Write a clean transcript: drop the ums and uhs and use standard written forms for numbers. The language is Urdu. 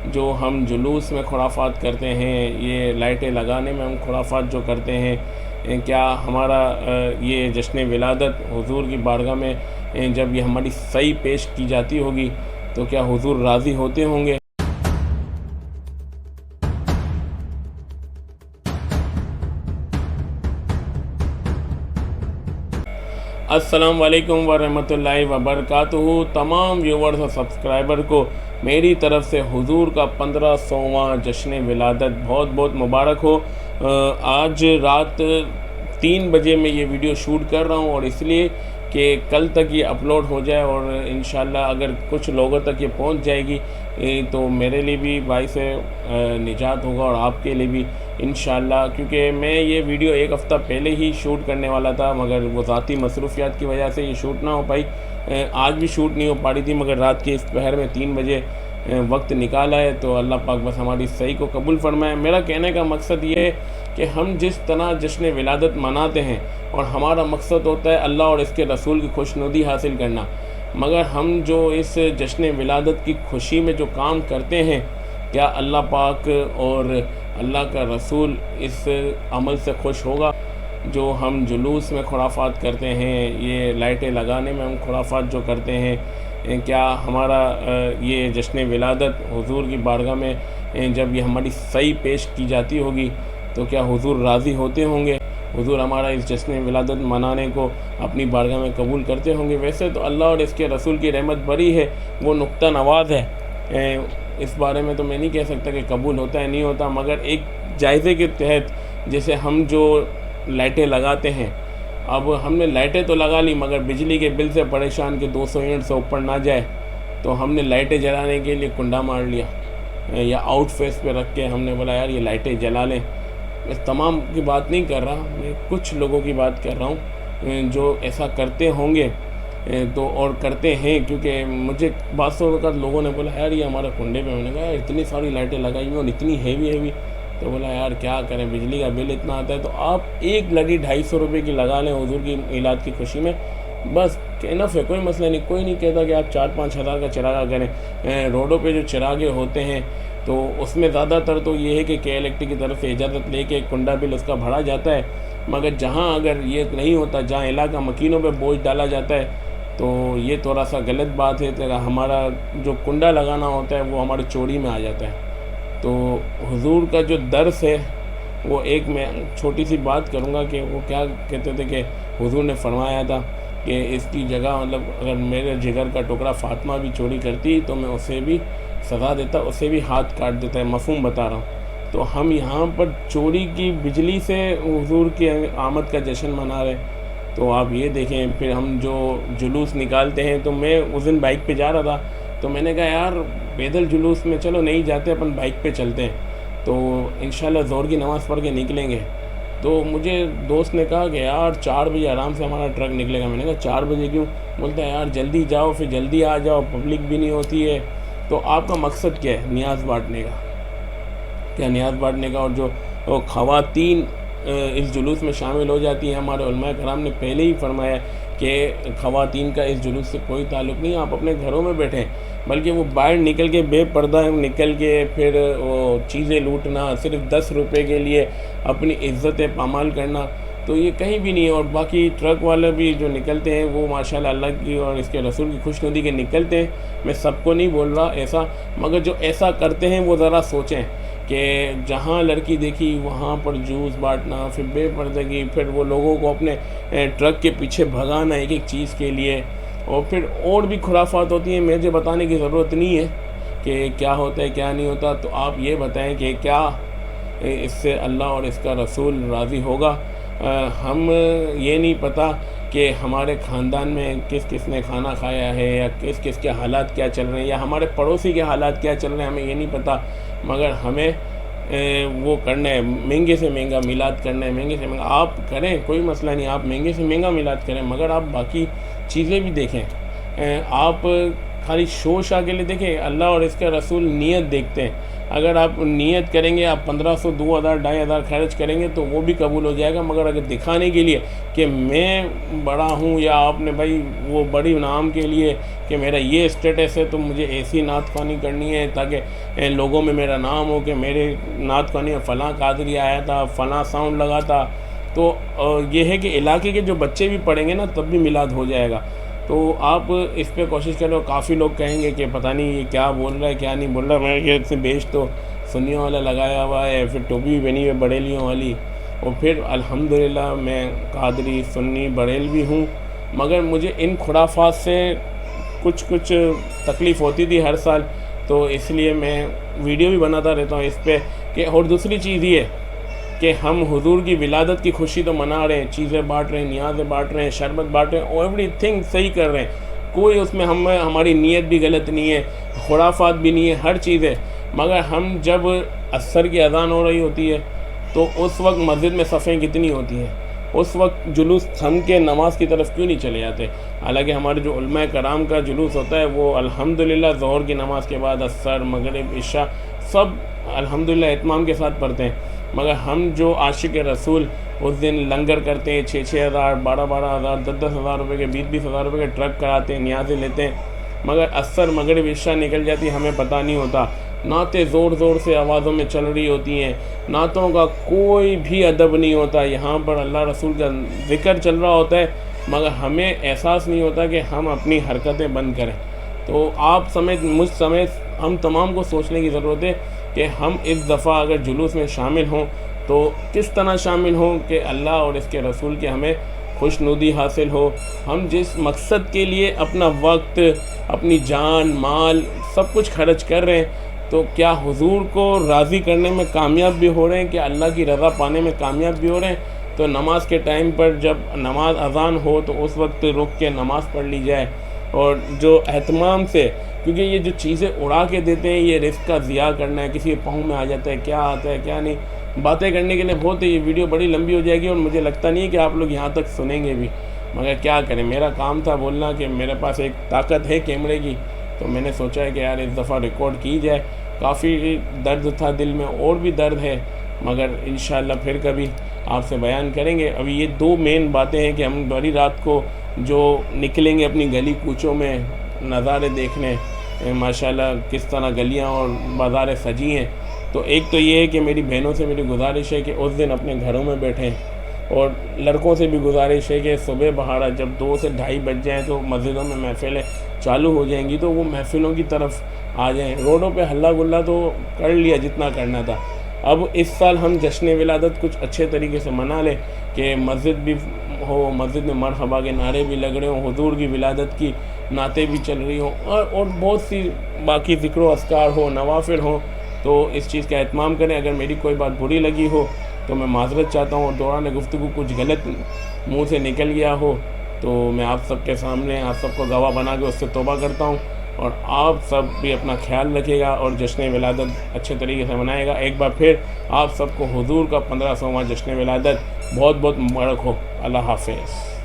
جو ہم جلوس میں خرافات کرتے ہیں، یہ لائٹیں لگانے میں ہم خرافات جو کرتے ہیں، کیا ہمارا یہ جشن ولادت حضور کی بارگاہ میں جب یہ ہماری صحیح پیش کی جاتی ہوگی تو کیا حضور راضی ہوتے ہوں گے؟ السلام علیکم ورحمۃ اللہ وبرکاتہ۔ تمام ویورز اور سبسکرائبر کو میری طرف سے حضور کا 1500واں جشن ولادت بہت بہت مبارک ہو۔ آج رات 3 بجے میں یہ ویڈیو شوٹ کر رہا ہوں، اور اس لیے کہ کل تک یہ اپلوڈ ہو جائے، اور انشاءاللہ اگر کچھ لوگوں تک یہ پہنچ جائے گی تو میرے لیے بھی باعث نجات ہوگا، اور آپ کے لیے بھی انشاءاللہ، کیونکہ میں یہ ویڈیو ایک ہفتہ پہلے ہی شوٹ کرنے والا تھا، مگر وہ ذاتی مصروفیات کی وجہ سے یہ شوٹ نہ ہو پائی۔ آج بھی شوٹ نہیں ہو پا رہی تھی، مگر رات کے اس پہر میں 3 بجے وقت نکالا ہے، تو اللہ پاک بس ہماری صحیح کو قبول فرمائے۔ میرا کہنے کا مقصد یہ ہے کہ ہم جس طرح جشن ولادت مناتے ہیں، اور ہمارا مقصد ہوتا ہے اللہ اور اس کے رسول کی خوشنودی حاصل کرنا، مگر ہم جو اس جشن ولادت کی خوشی میں جو کام کرتے ہیں، کیا اللہ پاک اور اللہ کا رسول اس عمل سے خوش ہوگا؟ جو ہم جلوس میں خرافات کرتے ہیں، یہ لائٹیں لگانے میں ہم خرافات جو کرتے ہیں، کیا ہمارا یہ جشن ولادت حضور کی بارگاہ میں جب یہ ہماری صحیح پیش کی جاتی ہوگی تو کیا حضور راضی ہوتے ہوں گے؟ حضور ہمارا اس جشن ولادت منانے کو اپنی بارگاہ میں قبول کرتے ہوں گے؟ ویسے تو اللہ اور اس کے رسول کی رحمت بری ہے، وہ نقطہ نواز ہے، اس بارے میں تو میں نہیں کہہ سکتا کہ قبول ہوتا ہے نہیں ہوتا، مگر ایک جائزے کے تحت جیسے ہم جو لائٹیں لگاتے ہیں، اب ہم نے لائٹیں تو لگا لی، مگر بجلی کے بل سے پریشان کہ 200 یونٹ سے اوپر نہ جائے، تو ہم نے لائٹیں جلانے کے لیے کنڈا مار لیا، یا آؤٹ فیس پہ رکھ کے ہم نے بولا یار یہ لائٹیں جلا لیں۔ اس تمام کی بات نہیں کر رہا میں، کچھ لوگوں کی بات کر رہا ہوں جو ایسا کرتے ہوں گے تو، اور کرتے ہیں، کیونکہ مجھے بعض اوقات لوگوں نے بولا یار یہ ہمارا کنڈے پہ، میں نے کہا یار اتنی ساری لائٹیں لگائی ہوئی اور اتنی ہیوی، تو بولا یار کیا کریں، بجلی کا بل اتنا آتا ہے، تو آپ ایک لڑی 250 روپے کی لگا لیں حضور کی میلاد کی خوشی میں، بس انف ہے، کوئی مسئلہ نہیں۔ کوئی نہیں کہتا کہ آپ 4-5 ہزار کا چراغا کریں۔ روڈوں پہ جو چراغے ہوتے ہیں تو اس میں زیادہ تر تو یہ ہے کہ الیکٹرک کی طرف سے اجازت لے کے کنڈا بل اس کا بڑھا جاتا ہے، مگر جہاں اگر یہ نہیں ہوتا، جہاں علاقہ مکینوں پہ بوجھ ڈالا جاتا ہے، تو یہ تھوڑا سا غلط بات ہے، کہ ہمارا جو کنڈا لگانا ہوتا ہے وہ ہماری چوری میں آ جاتا ہے۔ تو حضور کا جو درس ہے وہ ایک میں چھوٹی سی بات کروں گا کہ وہ کیا کہتے تھے کہ حضور نے فرمایا تھا کہ اس کی جگہ مطلب اگر میرے جگر کا ٹکڑا فاطمہ بھی چوری کرتی تو میں اسے بھی سزا دیتا، اسے بھی ہاتھ کاٹ دیتا ہے، مفہوم بتا رہا ہوں۔ تو ہم یہاں پر چوری کی بجلی سے حضور کی آمد کا جشن منا رہے ہیں، تو آپ یہ دیکھیں۔ پھر ہم جو جلوس نکالتے ہیں، تو میں اس دن بائک پہ جا رہا تھا، تو میں نے کہا یار پیدل جلوس میں چلو نہیں جاتے، اپن بائک پہ چلتے ہیں، تو انشاءاللہ ظہر کی نماز پڑھ کے نکلیں گے۔ تو مجھے دوست نے کہا کہ یار 4 بجے آرام سے ہمارا ٹرک نکلے گا۔ میں نے کہا 4 بجے کیوں؟ بولتا ہے یار جلدی جاؤ، پھر جلدی آ جاؤ، پبلک بھی نہیں ہوتی ہے۔ تو آپ کا مقصد کیا ہے؟ نیاز بانٹنے کا، کیا نیاز بانٹنے کا؟ اور جو خواتین اس جلوس میں شامل ہو جاتی ہیں، ہمارے علماء کرام نے پہلے ہی فرمایا کہ خواتین کا اس جلوس سے کوئی تعلق نہیں، آپ اپنے گھروں میں بیٹھیں، بلکہ وہ باہر نکل کے بے پردہ نکل کے پھر وہ چیزیں لوٹنا، صرف 10 روپے کے لیے اپنی عزت پامال کرنا، تو یہ کہیں بھی نہیں ہے۔ اور باقی ٹرک والے بھی جو نکلتے ہیں وہ ماشاءاللہ اللہ کی اور اس کے رسول کی خوشنودی کے نکلتے ہیں، میں سب کو نہیں بول رہا ایسا، مگر جو ایسا کرتے ہیں وہ ذرا سوچیں کہ جہاں لڑکی دیکھی وہاں پر جوس بانٹنا، پھر بے پردگی، پھر وہ لوگوں کو اپنے ٹرک کے پیچھے بھگانا ایک ایک چیز کے لیے، اور پھر اور بھی خرافات ہوتی ہیں، مجھے بتانے کی ضرورت نہیں ہے کہ کیا ہوتا ہے کیا نہیں ہوتا۔ تو آپ یہ بتائیں کہ کیا اس سے اللہ اور اس کا رسول راضی ہوگا؟ ہم یہ نہیں پتہ کہ ہمارے خاندان میں کس کس نے کھانا کھایا ہے، یا کس کس کے حالات کیا چل رہے ہیں، یا ہمارے پڑوسی کے حالات کیا چل رہے ہیں، ہمیں یہ نہیں پتہ، مگر ہمیں وہ کرنا ہے، مہنگے سے مہنگا میلاد کرنا ہے، مہنگے سے مہنگا آپ کریں، کوئی مسئلہ نہیں، آپ مہنگے سے مہنگا میلاد کریں، مگر آپ باقی چیزیں بھی دیکھیں۔ آپ خالی شو شاہ کے لیے دیکھیں، اللہ اور اس کے رسول نیت دیکھتے ہیں. اگر آپ نیت کریں گے، آپ 1500 2000 2500 خرچ کریں گے تو وہ بھی قبول ہو جائے گا. مگر اگر دکھانے کے لیے کہ میں بڑا ہوں، یا آپ نے بھائی وہ بڑی نام کے لیے کہ میرا یہ اسٹیٹس ہے تو مجھے ایسی نعت خوانی کرنی ہے تاکہ لوگوں میں میرا نام ہو کہ میرے نعت خوانی میں فلاں قادری آیا تھا، فلاں ساؤنڈ لگا تھا، تو یہ ہے کہ علاقے کے جو بچے بھی پڑھیں گے نا تب بھی میلاد ہو جائے گا. تو آپ اس پہ کوشش کرو. کافی لوگ کہیں گے کہ پتہ نہیں یہ کیا بول رہا ہے کیا نہیں بول رہا. میں یہ سے بیچ تو سنیوں والا لگایا ہوا ہے، پھر ٹوپی بھی بنی ہوئی بڑیلیوں والی، اور پھر الحمدللہ میں قادری سنی بڑیل بھی ہوں. مگر مجھے ان خرافات سے کچھ تکلیف ہوتی تھی ہر سال، تو اس لیے میں ویڈیو بھی بناتا رہتا ہوں اس پہ کہ. اور دوسری چیز یہ کہ ہم حضور کی ولادت کی خوشی تو منا رہے ہیں، چیزیں بانٹ رہے ہیں، نیازیں بانٹ رہے ہیں، شربت بانٹ رہے ہیں، ایوری تھنگ صحیح کر رہے ہیں. کوئی اس میں ہماری نیت بھی غلط نہیں ہے، خرافات بھی نہیں ہے، ہر چیز ہے. مگر ہم جب عصر کی اذان ہو رہی ہوتی ہے تو اس وقت مسجد میں صفیں کتنی ہوتی ہیں، اس وقت جلوس تھم کے نماز کی طرف کیوں نہیں چلے جاتے؟ حالانکہ ہمارے جو علماء کرام کا جلوس ہوتا ہے وہ الحمدللہ ظہر کی نماز کے بعد عصر مغرب عشاء سب الحمدللہ اہتمام کے ساتھ پڑھتے ہیں. مگر ہم جو عاشق رسول اس دن لنگر کرتے ہیں، 6,000 12,000 10,000 روپے کے 20,000 روپے کے ٹرک کراتے ہیں، نیازیں لیتے ہیں. مگر عصر مغرب عشاء نکل جاتی ہمیں پتہ نہیں ہوتا. نعتیں زور سے آوازوں میں چل رہی ہوتی ہیں، نعتوں کا کوئی بھی ادب نہیں ہوتا. یہاں پر اللہ رسول کا ذکر چل رہا ہوتا ہے مگر ہمیں احساس نہیں ہوتا کہ ہم اپنی حرکتیں بند کریں. تو آپ سمیت مجھ سمیت ہم تمام کو سوچنے کی ضرورت ہے کہ ہم اس دفعہ اگر جلوس میں شامل ہوں تو کس طرح شامل ہوں کہ اللہ اور اس کے رسول کی ہمیں خوشنودی حاصل ہو. ہم جس مقصد کے لیے اپنا وقت، اپنی جان، مال سب کچھ خرچ کر رہے ہیں تو کیا حضور کو راضی کرنے میں کامیاب بھی ہو رہے ہیں، کہ اللہ کی رضا پانے میں کامیاب بھی ہو رہے ہیں؟ تو نماز کے ٹائم پر جب نماز اذان ہو تو اس وقت رک کے نماز پڑھ لی جائے. اور جو اہتمام سے، کیونکہ یہ جو چیزیں اڑا کے دیتے ہیں یہ رزق کا ضیاع کرنا ہے. کسی کے پاؤں میں آ جاتا ہے، کیا آتا ہے کیا نہیں. باتیں کرنے کے لیے بہت ہے، یہ ویڈیو بڑی لمبی ہو جائے گی اور مجھے لگتا نہیں ہے کہ آپ لوگ یہاں تک سنیں گے بھی. مگر کیا کریں، میرا کام تھا بولنا کہ میرے پاس ایک طاقت ہے کیمرے کی، تو میں نے سوچا ہے کہ یار اس دفعہ ریکارڈ کی جائے. کافی درد تھا دل میں، اور بھی درد ہے، مگر انشاءاللہ پھر کبھی آپ سے بیان کریں گے. ابھی یہ دو مین باتیں ہیں کہ ہم بڑی رات کو جو نکلیں گے اپنی گلی کوچوں میں نظارے دیکھنے، ماشاءاللہ کس طرح گلیاں اور بازاریں سجی ہیں. تو ایک تو یہ ہے کہ میری بہنوں سے میری گزارش ہے کہ اس دن اپنے گھروں میں بیٹھیں، اور لڑکوں سے بھی گزارش ہے کہ صبح بہارا جب 2 سے 2:30 بج جائیں تو مسجدوں میں محفلیں چالو ہو جائیں گی تو وہ محفلوں کی طرف آ جائیں. روڈوں پہ ہلا گلا تو کر لیا جتنا کرنا تھا. اب اس سال ہم جشن ولادت کچھ اچھے طریقے سے منا لیں کہ مسجد بھی ہو، مسجد میں مرحبا کے نعرے بھی لگ رہے ہوں، حضور کی ولادت کی نعتیں بھی چل رہی ہوں، اور بہت سی باقی ذکر و اذکار ہو، نوافل ہوں. تو اس چیز کا اہتمام کریں. اگر میری کوئی بات بری لگی ہو تو میں معذرت چاہتا ہوں، اور دوران گفتگو کچھ غلط منہ سے نکل گیا ہو تو میں آپ سب کے سامنے آپ سب کو گواہ بنا کے اس سے توبہ کرتا ہوں. اور آپ سب بھی اپنا خیال رکھیے گا اور جشن ولادت اچھے طریقے سے منائے گا. ایک بار پھر آپ سب کو حضور کا 1500واں جشن ولادت بہت مبارک ہو. اللہ حافظ.